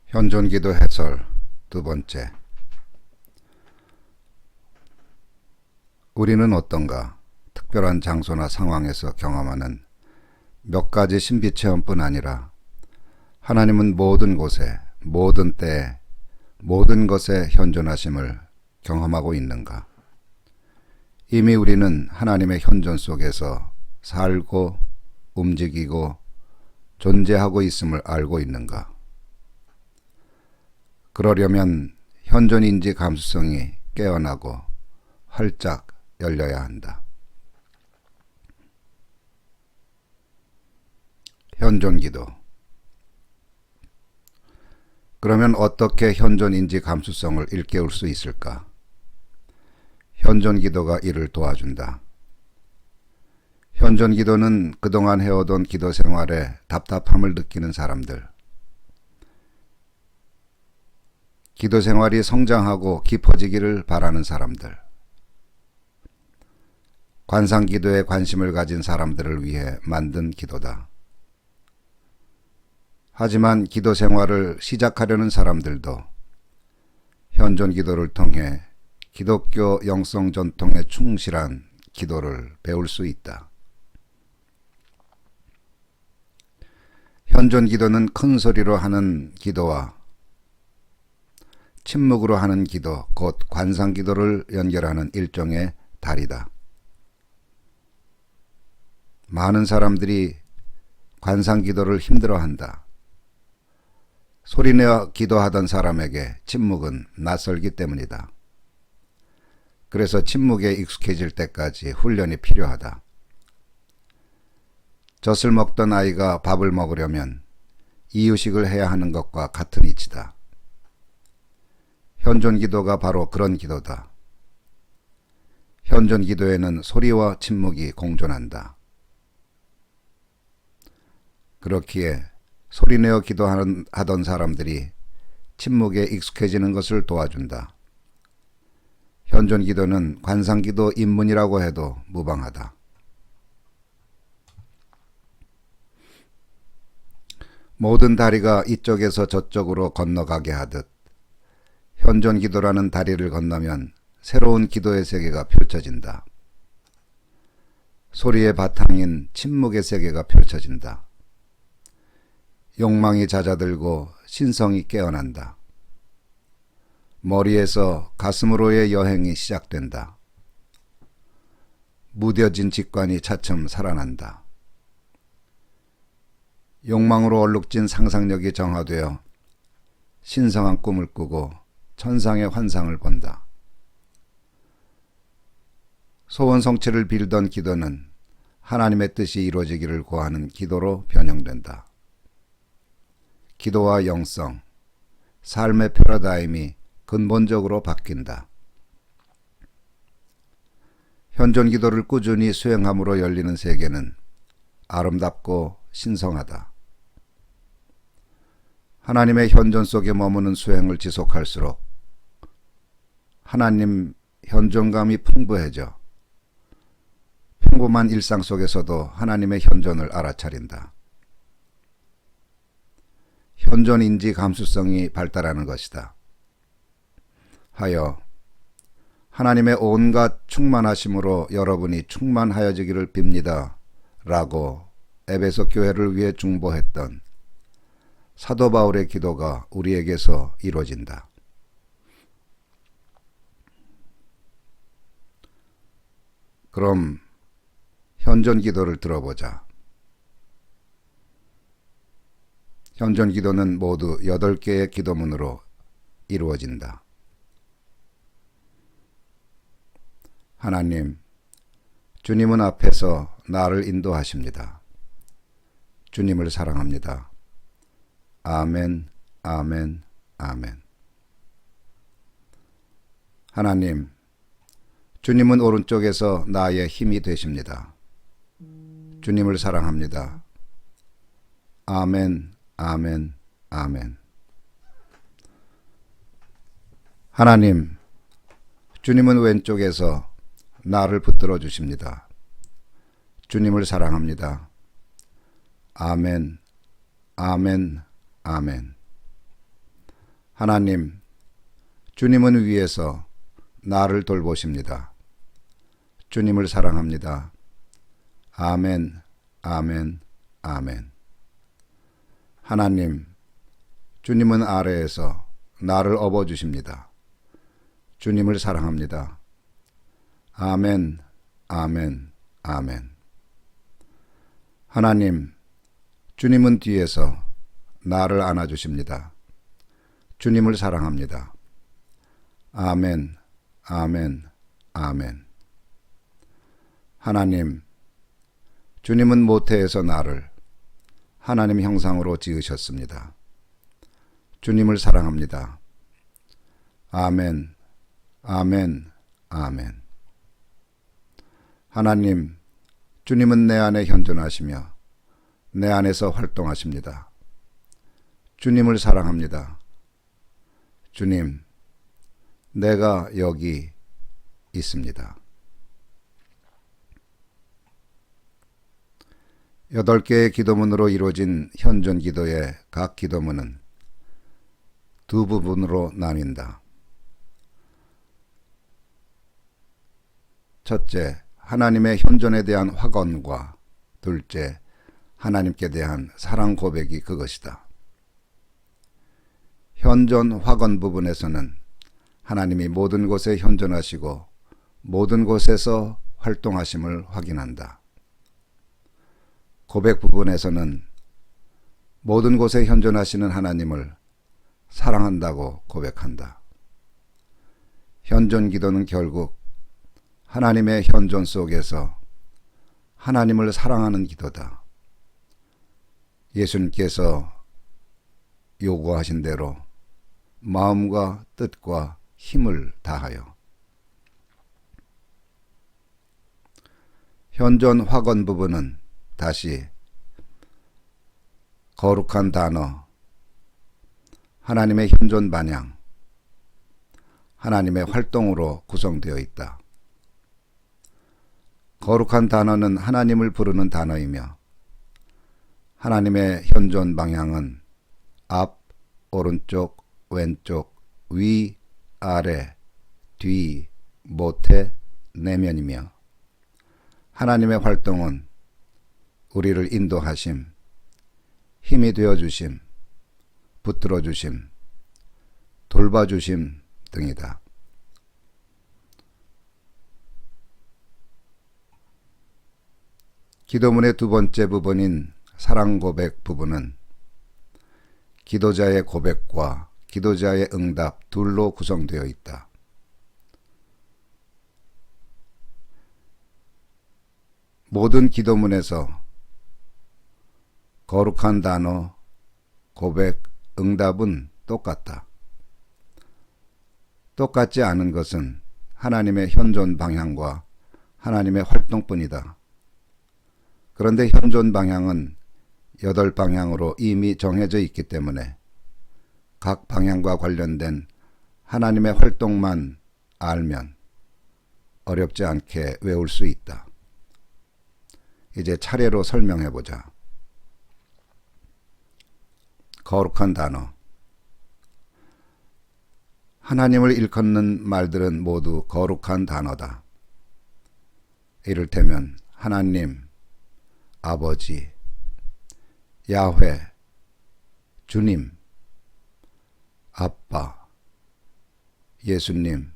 현존기도 해설 두 번째. 우리는 어떤가? 특별한 장소나 상황에서 경험하는 몇 가지 신비체험뿐 아니라 하나님은 모든 곳에, 모든 때에, 모든 것에 현존하심을 경험하고 있는가? 이미 우리는 하나님의 현존 속에서 살고 움직이고 존재하고 있음을 알고 있는가? 그러려면 현존인지 감수성이 깨어나고 활짝 열려야 한다. 현존기도. 그러면 어떻게 현존인지 감수성을 일깨울 수 있을까? 현존기도가 이를 도와준다. 현존기도는 그동안 해오던 기도 생활에 답답함을 느끼는 사람들, 기도 생활이 성장하고 깊어지기를 바라는 사람들, 관상기도에 관심을 가진 사람들을 위해 만든 기도다. 하지만 기도 생활을 시작하려는 사람들도 현존기도를 통해 기독교 영성 전통에 충실한 기도를 배울 수 있다. 현존기도는 큰 소리로 하는 기도와 침묵으로 하는 기도, 곧 관상기도를 연결하는 일종의 다리다. 많은 사람들이 관상기도를 힘들어한다. 소리내어 기도하던 사람에게 침묵은 낯설기 때문이다. 그래서 침묵에 익숙해질 때까지 훈련이 필요하다. 젖을 먹던 아이가 밥을 먹으려면 이유식을 해야 하는 것과 같은 이치다. 현존기도가 바로 그런 기도다. 현존기도에는 소리와 침묵이 공존한다. 그렇기에 소리내어 기도하던 사람들이 침묵에 익숙해지는 것을 도와준다. 현존기도는 관상기도 입문이라고 해도 무방하다. 모든 다리가 이쪽에서 저쪽으로 건너가게 하듯 현존기도라는 다리를 건너면 새로운 기도의 세계가 펼쳐진다. 소리의 바탕인 침묵의 세계가 펼쳐진다. 욕망이 잦아들고 신성이 깨어난다. 머리에서 가슴으로의 여행이 시작된다. 무뎌진 직관이 차츰 살아난다. 욕망으로 얼룩진 상상력이 정화되어 신성한 꿈을 꾸고 천상의 환상을 본다. 소원 성취를 빌던 기도는 하나님의 뜻이 이루어지기를 구하는 기도로 변형된다. 기도와 영성, 삶의 패러다임이 근본적으로 바뀐다. 현존기도를 꾸준히 수행함으로 열리는 세계는 아름답고 신성하다. 하나님의 현존 속에 머무는 수행을 지속할수록 하나님 현존감이 풍부해져 평범한 일상 속에서도 하나님의 현존을 알아차린다. 현존인지 감수성이 발달하는 것이다. 하여 하나님의 온갖 충만하심으로 여러분이 충만하여지기를 빕니다. 라고 에베소 교회를 위해 중보했던 사도 바울의 기도가 우리에게서 이루어진다. 그럼 현존기도를 들어보자. 현존기도는 모두 8개의 기도문으로 이루어진다. 하나님, 주님은 앞에서 나를 인도하십니다. 주님을 사랑합니다. 아멘, 아멘, 아멘. 하나님, 주님은 오른쪽에서 나의 힘이 되십니다. 주님을 사랑합니다. 아멘, 아멘, 아멘. 하나님, 주님은 왼쪽에서 나를 붙들어 주십니다. 주님을 사랑합니다. 아멘, 아멘, 아멘. 하나님, 주님은 위에서 나를 돌보십니다. 주님을 사랑합니다. 아멘, 아멘, 아멘. 하나님, 주님은 아래에서 나를 업어주십니다. 주님을 사랑합니다. 아멘, 아멘, 아멘. 하나님, 주님은 뒤에서 나를 안아주십니다. 주님을 사랑합니다. 아멘, 아멘, 아멘. 하나님, 주님은 모태에서 나를 하나님 형상으로 지으셨습니다. 주님을 사랑합니다. 아멘, 아멘, 아멘. 하나님, 주님은 내 안에 현존하시며 내 안에서 활동하십니다. 주님을 사랑합니다. 주님, 내가 여기 있습니다. 8개의 기도문으로 이루어진 현존 기도의 각 기도문은 두 부분으로 나뉜다. 첫째, 하나님의 현존에 대한 확언과 둘째, 하나님께 대한 사랑 고백이 그것이다. 현존 확언 부분에서는 하나님이 모든 곳에 현존하시고 모든 곳에서 활동하심을 확인한다. 고백 부분에서는 모든 곳에 현존하시는 하나님을 사랑한다고 고백한다. 현존 기도는 결국 하나님의 현존 속에서 하나님을 사랑하는 기도다. 예수님께서 요구하신 대로 마음과 뜻과 힘을 다하여 현존 확언 부분은 다시 거룩한 단어, 하나님의 현존 반향, 하나님의 활동으로 구성되어 있다. 거룩한 단어는 하나님을 부르는 단어이며 하나님의 현존 방향은 앞, 오른쪽, 왼쪽, 위, 아래, 뒤, 모태, 내면이며 하나님의 활동은 우리를 인도하심, 힘이 되어주심, 붙들어주심, 돌봐주심 등이다. 기도문의 두 번째 부분인 사랑 고백 부분은 기도자의 고백과 기도자의 응답 둘로 구성되어 있다. 모든 기도문에서 거룩한 단어, 고백, 응답은 똑같다. 똑같지 않은 것은 하나님의 현존 방향과 하나님의 활동뿐이다. 그런데 현존 방향은 8방향으로 이미 정해져 있기 때문에 각 방향과 관련된 하나님의 활동만 알면 어렵지 않게 외울 수 있다. 이제 차례로 설명해 보자. 거룩한 단어. 하나님을 일컫는 말들은 모두 거룩한 단어다. 이를테면 하나님, 아버지, 야훼, 주님, 아빠, 예수님,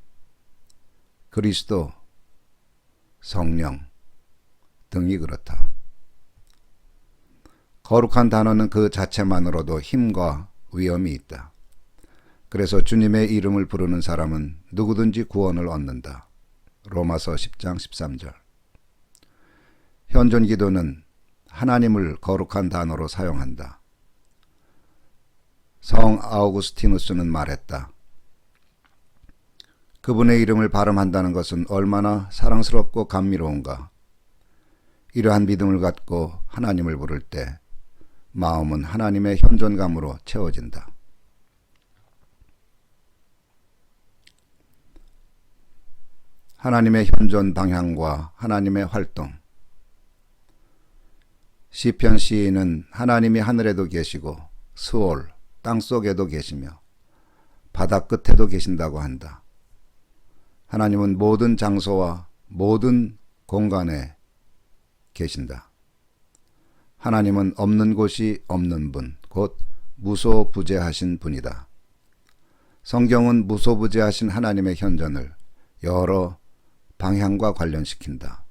그리스도, 성령 등이 그렇다. 거룩한 단어는 그 자체만으로도 힘과 위엄이 있다. 그래서 주님의 이름을 부르는 사람은 누구든지 구원을 얻는다. 로마서 10장 13절. 현존 기도는 하나님을 거룩한 단어로 사용한다. 성 아우구스티누스는 말했다. 그분의 이름을 발음한다는 것은 얼마나 사랑스럽고 감미로운가. 이러한 믿음을 갖고 하나님을 부를 때 마음은 하나님의 현존감으로 채워진다. 하나님의 현존 방향과 하나님의 활동. 시편 시인은 하나님이 하늘에도 계시고 스올, 땅속에도 계시며 바다 끝에도 계신다고 한다. 하나님은 모든 장소와 모든 공간에 계신다. 하나님은 없는 곳이 없는 분, 곧 무소부재하신 분이다. 성경은 무소부재하신 하나님의 현존을 여러 방향과 관련시킨다.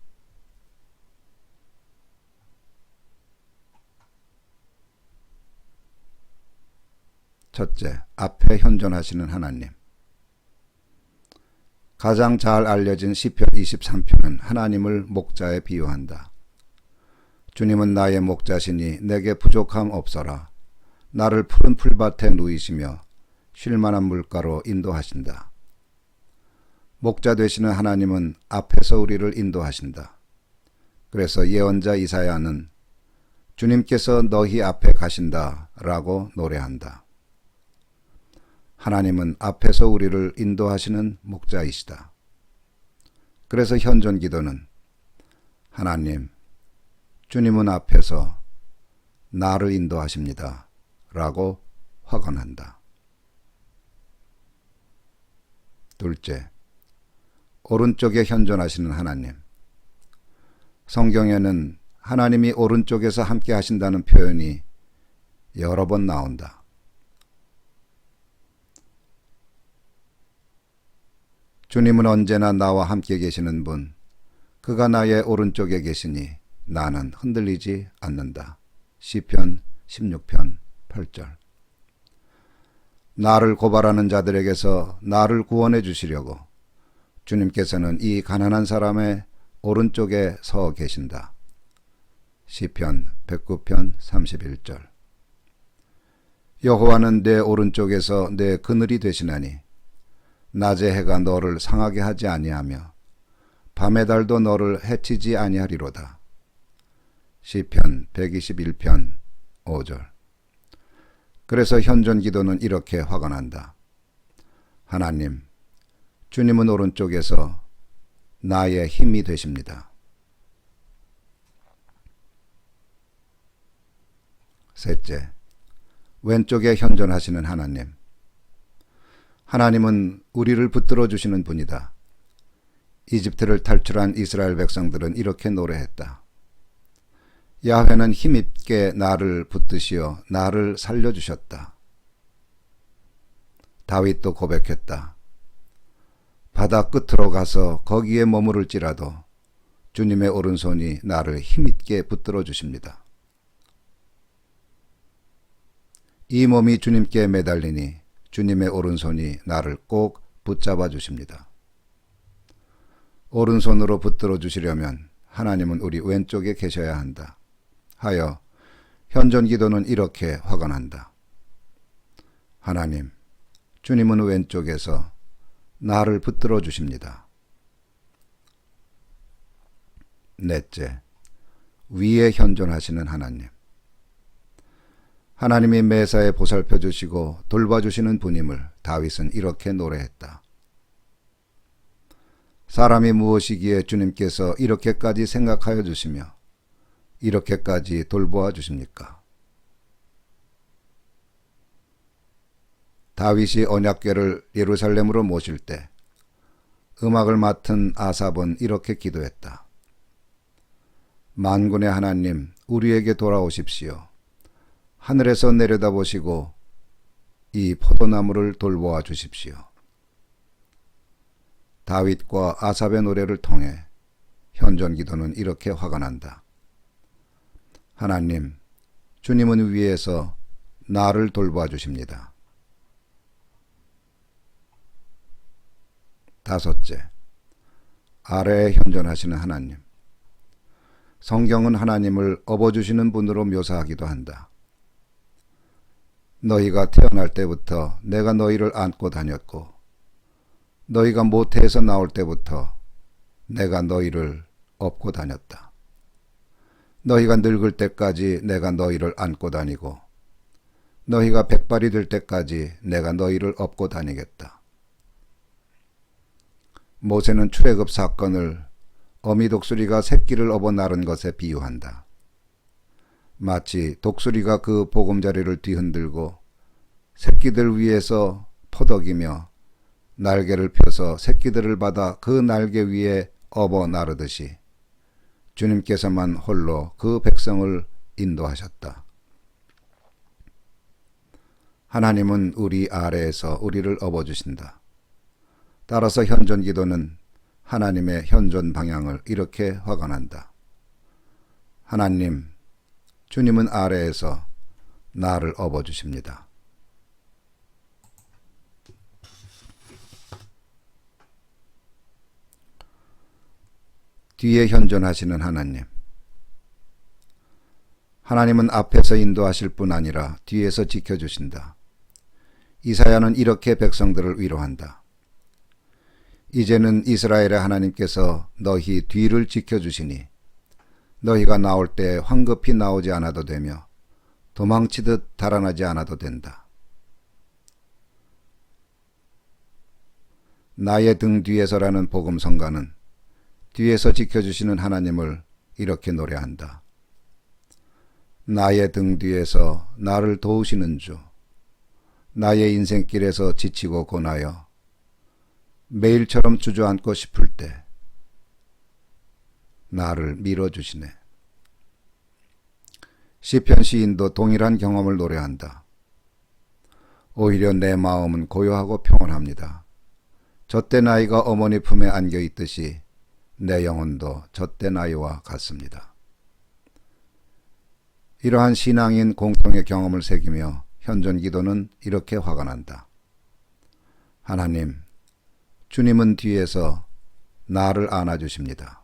첫째, 앞에 현존하시는 하나님. 가장 잘 알려진 시편 23편은 하나님을 목자에 비유한다. 주님은 나의 목자시니 내게 부족함 없어라. 나를 푸른 풀밭에 누이시며 쉴만한 물가로 인도하신다. 목자 되시는 하나님은 앞에서 우리를 인도하신다. 그래서 예언자 이사야는 주님께서 너희 앞에 가신다 라고 노래한다. 하나님은 앞에서 우리를 인도하시는 목자이시다. 그래서 현존 기도는 하나님, 주님은 앞에서 나를 인도하십니다 라고 확언한다. 둘째, 오른쪽에 현존하시는 하나님. 성경에는 하나님이 오른쪽에서 함께 하신다는 표현이 여러 번 나온다. 주님은 언제나 나와 함께 계시는 분, 그가 나의 오른쪽에 계시니 나는 흔들리지 않는다. 시편 16편 8절. 나를 고발하는 자들에게서 나를 구원해 주시려고 주님께서는 이 가난한 사람의 오른쪽에 서 계신다. 시편 109편 31절. 여호와는 내 오른쪽에서 내 그늘이 되시나니 낮의 해가 너를 상하게 하지 아니하며 밤의 달도 너를 해치지 아니하리로다. 시편 121편 5절. 그래서 현존 기도는 이렇게 확언한다. 하나님, 주님은 오른쪽에서 나의 힘이 되십니다. 셋째, 왼쪽에 현존하시는 하나님. 하나님은 우리를 붙들어 주시는 분이다. 이집트를 탈출한 이스라엘 백성들은 이렇게 노래했다. 야훼는 힘있게 나를 붙드시어 나를 살려주셨다. 다윗도 고백했다. 바다 끝으로 가서 거기에 머무를지라도 주님의 오른손이 나를 힘있게 붙들어 주십니다. 이 몸이 주님께 매달리니 주님의 오른손이 나를 꼭 붙잡아 주십니다. 오른손으로 붙들어 주시려면 하나님은 우리 왼쪽에 계셔야 한다. 하여 현존 기도는 이렇게 확언한다. 하나님, 주님은 왼쪽에서 나를 붙들어 주십니다. 넷째, 위에 현존하시는 하나님. 하나님이 매사에 보살펴 주시고 돌봐주시는 분임을 다윗은 이렇게 노래했다. 사람이 무엇이기에 주님께서 이렇게까지 생각하여 주시며 이렇게까지 돌보아 주십니까? 다윗이 언약궤를 예루살렘으로 모실 때 음악을 맡은 아삽은 이렇게 기도했다. 만군의 하나님, 우리에게 돌아오십시오. 하늘에서 내려다보시고 이 포도나무를 돌보아 주십시오. 다윗과 아삽의 노래를 통해 현존 기도는 이렇게 확언한다. 하나님, 주님은 위에서 나를 돌보아 주십니다. 다섯째, 아래에 현존하시는 하나님. 성경은 하나님을 업어주시는 분으로 묘사하기도 한다. 너희가 태어날 때부터 내가 너희를 안고 다녔고 너희가 모태에서 나올 때부터 내가 너희를 업고 다녔다. 너희가 늙을 때까지 내가 너희를 안고 다니고 너희가 백발이 될 때까지 내가 너희를 업고 다니겠다. 모세는 출애굽 사건을 어미 독수리가 새끼를 업어 나른 것에 비유한다. 마치 독수리가 그 보금자리를 뒤흔들고 새끼들 위에서 호덕이며 날개를 펴서 새끼들을 받아 그 날개 위에 업어 나르듯이 주님께서만 홀로 그 백성을 인도하셨다. 하나님은 우리 아래에서 우리를 업어주신다. 따라서 현존 기도는 하나님의 현존 방향을 이렇게 확언한다. 하나님, 주님은 아래에서 나를 업어주십니다. 뒤에 현존하시는 하나님. 하나님은 앞에서 인도하실 뿐 아니라 뒤에서 지켜주신다. 이사야는 이렇게 백성들을 위로한다. 이제는 이스라엘의 하나님께서 너희 뒤를 지켜주시니 너희가 나올 때 황급히 나오지 않아도 되며 도망치듯 달아나지 않아도 된다. 나의 등 뒤에서라는 복음성가는 뒤에서 지켜주시는 하나님을 이렇게 노래한다. 나의 등 뒤에서 나를 도우시는 주, 나의 인생길에서 지치고 고나여 매일처럼 주저앉고 싶을 때 나를 밀어주시네. 시편 시인도 동일한 경험을 노래한다. 오히려 내 마음은 고요하고 평온합니다. 젖된 아이가 어머니 품에 안겨 있듯이 내 영혼도 젖된 아이와 같습니다. 이러한 신앙인 공통의 경험을 새기며 현존 기도는 이렇게 화가 난다. 하나님, 주님은 뒤에서 나를 안아주십니다.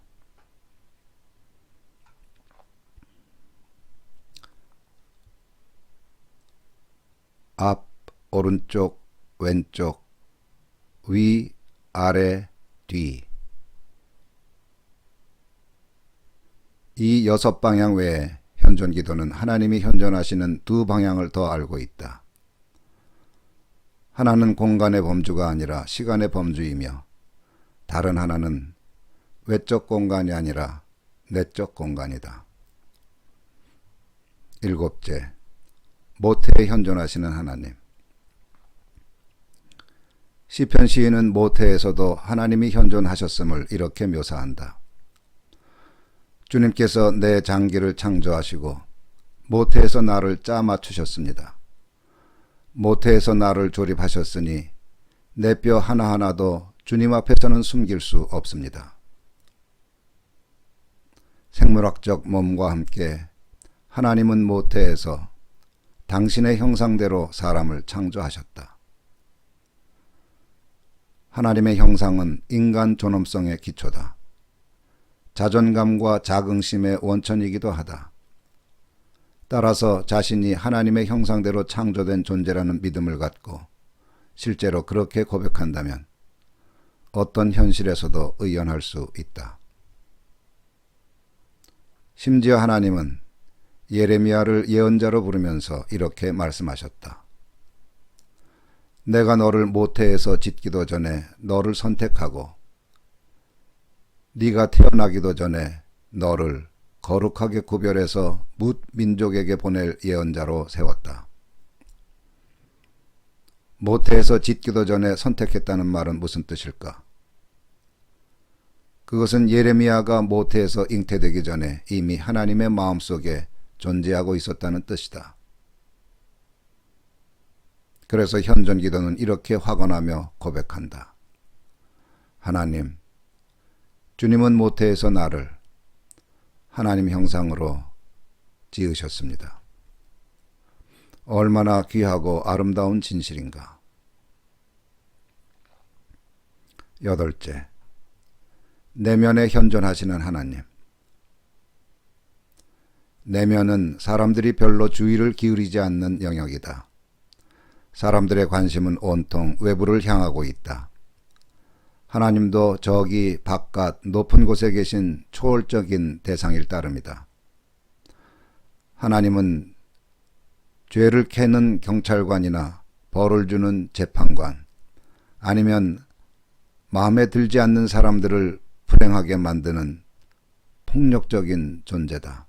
앞, 오른쪽, 왼쪽, 위, 아래, 뒤. 이 6방향 외에 현존 기도는 하나님이 현존하시는 2방향을 더 알고 있다. 하나는 공간의 범주가 아니라 시간의 범주이며 다른 하나는 외적 공간이 아니라 내적 공간이다. 7째, 모태에 현존하시는 하나님. 시편 시인은 모태에서도 하나님이 현존하셨음을 이렇게 묘사한다. 주님께서 내 장기를 창조하시고 모태에서 나를 짜 맞추셨습니다. 모태에서 나를 조립하셨으니 내 뼈 하나하나도 주님 앞에서는 숨길 수 없습니다. 생물학적 몸과 함께 하나님은 모태에서 당신의 형상대로 사람을 창조하셨다. 하나님의 형상은 인간 존엄성의 기초다. 자존감과 자긍심의 원천이기도 하다. 따라서 자신이 하나님의 형상대로 창조된 존재라는 믿음을 갖고 실제로 그렇게 고백한다면 어떤 현실에서도 의연할 수 있다. 심지어 하나님은 예레미야를 예언자로 부르면서 이렇게 말씀하셨다. 내가 너를 모태에서 짓기도 전에 너를 선택하고 네가 태어나기도 전에 너를 거룩하게 구별해서 뭇 민족에게 보낼 예언자로 세웠다. 모태에서 짓기도 전에 선택했다는 말은 무슨 뜻일까? 그것은 예레미야가 모태에서 잉태되기 전에 이미 하나님의 마음속에 존재하고 있었다는 뜻이다. 그래서 현존 기도는 이렇게 확언하며 고백한다. 하나님, 주님은 모태에서 나를 하나님 형상으로 지으셨습니다. 얼마나 귀하고 아름다운 진실인가. 8째, 내면에 현존하시는 하나님. 내면은 사람들이 별로 주의를 기울이지 않는 영역이다. 사람들의 관심은 온통 외부를 향하고 있다. 하나님도 저기 바깥 높은 곳에 계신 초월적인 대상일 따름이다. 하나님은 죄를 캐는 경찰관이나 벌을 주는 재판관, 아니면 마음에 들지 않는 사람들을 불행하게 만드는 폭력적인 존재다.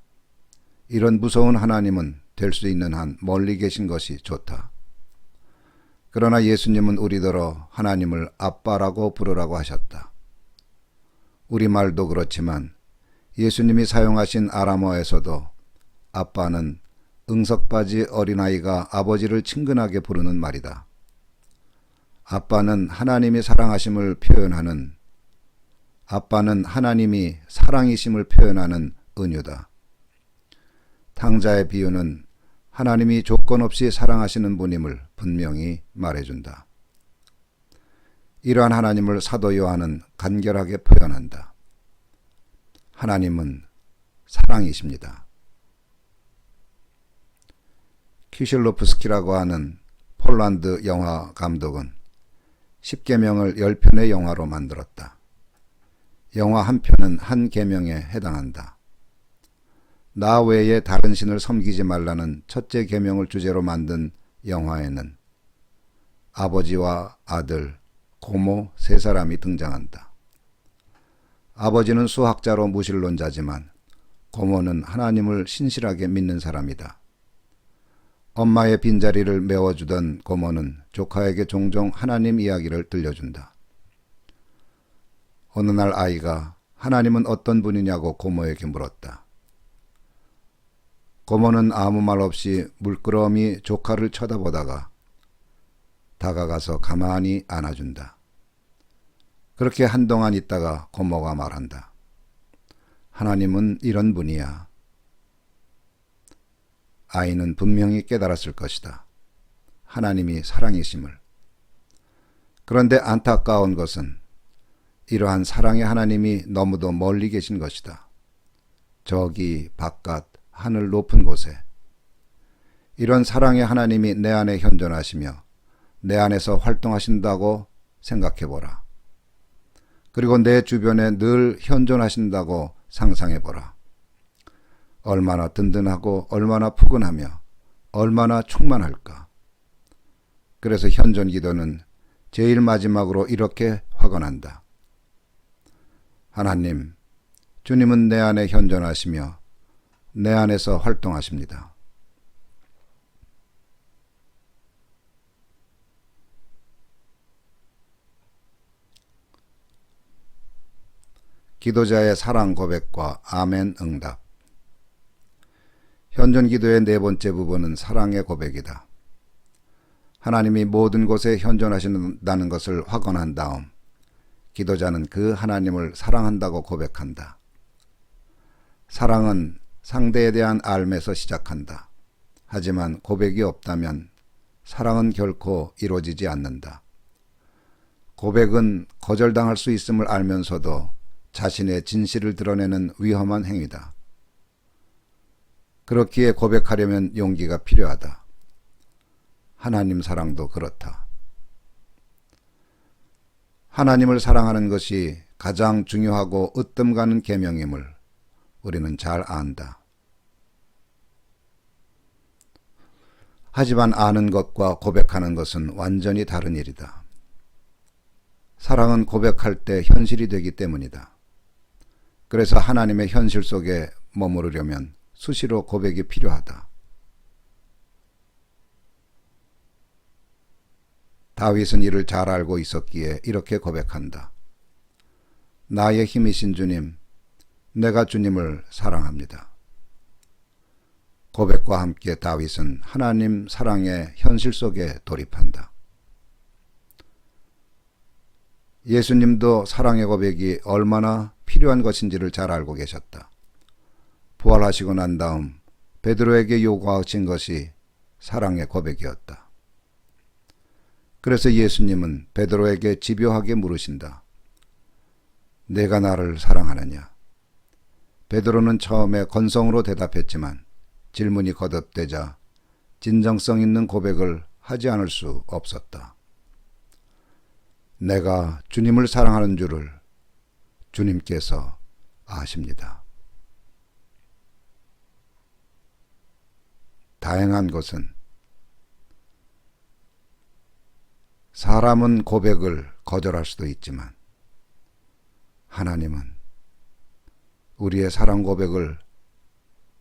이런 무서운 하나님은 될 수 있는 한 멀리 계신 것이 좋다. 그러나 예수님은 우리더러 하나님을 아빠라고 부르라고 하셨다. 우리말도 그렇지만 예수님이 사용하신 아람어에서도 아빠는 응석바지 어린아이가 아버지를 친근하게 부르는 말이다. 아빠는 하나님이 사랑하심을 표현하는, 아빠는 하나님이 사랑이심을 표현하는 은유다. 탕자의 비유는 하나님이 조건 없이 사랑하시는 분임을 분명히 말해준다. 이러한 하나님을 사도 요한은 간결하게 표현한다. 하나님은 사랑이십니다. 키실로프스키라고 하는 폴란드 영화 감독은 10계명을 10편의 영화로 만들었다. 영화 한 편은 한 계명에 해당한다. 나 외에 다른 신을 섬기지 말라는 첫째 계명을 주제로 만든 영화에는 아버지와 아들, 고모 세 사람이 등장한다. 아버지는 수학자로 무신론자지만 고모는 하나님을 신실하게 믿는 사람이다. 엄마의 빈자리를 메워주던 고모는 조카에게 종종 하나님 이야기를 들려준다. 어느 날 아이가 하나님은 어떤 분이냐고 고모에게 물었다. 고모는 아무 말 없이 물끄러미 조카를 쳐다보다가 다가가서 가만히 안아준다. 그렇게 한동안 있다가 고모가 말한다. 하나님은 이런 분이야. 아이는 분명히 깨달았을 것이다. 하나님이 사랑이심을. 그런데 안타까운 것은 이러한 사랑의 하나님이 너무도 멀리 계신 것이다. 저기 바깥 하늘 높은 곳에. 이런 사랑의 하나님이 내 안에 현존하시며 내 안에서 활동하신다고 생각해보라. 그리고 내 주변에 늘 현존하신다고 상상해보라. 얼마나 든든하고 얼마나 푸근하며 얼마나 충만할까. 그래서 현존 기도는 제일 마지막으로 이렇게 확언한다. 하나님, 주님은 내 안에 현존하시며 내 안에서 활동하십니다. 기도자의 사랑 고백과 아멘 응답. 현존 기도의 네 번째 부분은 사랑의 고백이다. 하나님이 모든 곳에 현존하신다는 것을 확언한 다음 기도자는 그 하나님을 사랑한다고 고백한다. 사랑은 상대에 대한 앓음에서 시작한다. 하지만 고백이 없다면 사랑은 결코 이루어지지 않는다. 고백은 거절당할 수 있음을 알면서도 자신의 진실을 드러내는 위험한 행위다. 그렇기에 고백하려면 용기가 필요하다. 하나님 사랑도 그렇다. 하나님을 사랑하는 것이 가장 중요하고 으뜸 가는 계명임을 우리는 잘 안다. 하지만 아는 것과 고백하는 것은 완전히 다른 일이다. 사랑은 고백할 때 현실이 되기 때문이다. 그래서 하나님의 현실 속에 머무르려면 수시로 고백이 필요하다. 다윗은 이를 잘 알고 있었기에 이렇게 고백한다. 나의 힘이신 주님, 내가 주님을 사랑합니다. 고백과 함께 다윗은 하나님 사랑의 현실 속에 돌입한다. 예수님도 사랑의 고백이 얼마나 필요한 것인지를 잘 알고 계셨다. 부활하시고 난 다음 베드로에게 요구하신 것이 사랑의 고백이었다. 그래서 예수님은 베드로에게 집요하게 물으신다. 내가 나를 사랑하느냐? 베드로는 처음에 건성으로 대답했지만 질문이 거듭되자 진정성 있는 고백을 하지 않을 수 없었다. 내가 주님을 사랑하는 줄을 주님께서 아십니다. 다행한 것은 사람은 고백을 거절할 수도 있지만 하나님은 우리의 사랑 고백을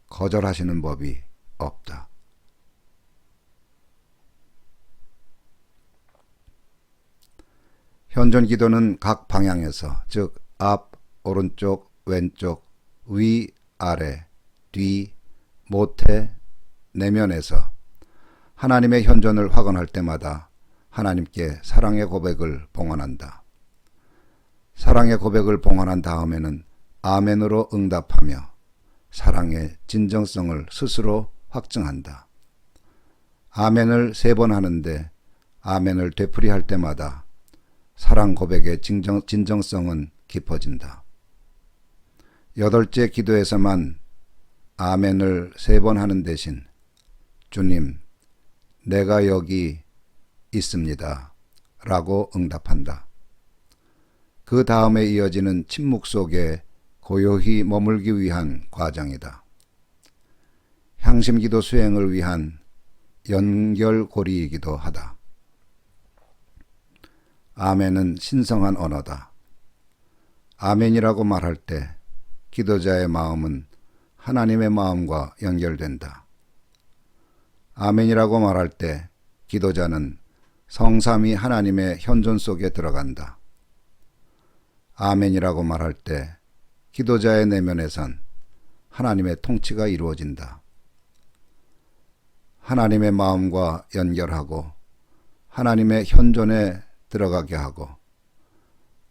거절하시는 법이 없다. 현존 기도는 각 방향에서, 즉 앞, 오른쪽, 왼쪽, 위, 아래, 뒤, 모태, 내면에서 하나님의 현존을 확언할 때마다 하나님께 사랑의 고백을 봉헌한다. 사랑의 고백을 봉헌한 다음에는 아멘으로 응답하며 사랑의 진정성을 스스로 확증한다. 아멘을 3번 하는데 아멘을 되풀이할 때마다 사랑 고백의 진정성은 깊어진다. 8째 기도에서만 아멘을 3번 하는 대신 주님, 내가 여기 있습니다 라고 응답한다. 그 다음에 이어지는 침묵 속에 고요히 머물기 위한 과정이다. 향심기도 수행을 위한 연결고리이기도 하다. 아멘은 신성한 언어다. 아멘이라고 말할 때 기도자의 마음은 하나님의 마음과 연결된다. 아멘이라고 말할 때 기도자는 성삼위 하나님의 현존 속에 들어간다. 아멘이라고 말할 때 기도자의 내면에선 하나님의 통치가 이루어진다. 하나님의 마음과 연결하고 하나님의 현존에 들어가게 하고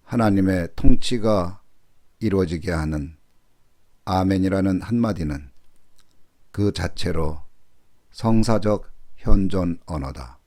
하나님의 통치가 이루어지게 하는 아멘이라는 한마디는 그 자체로 성사적 현존 언어다.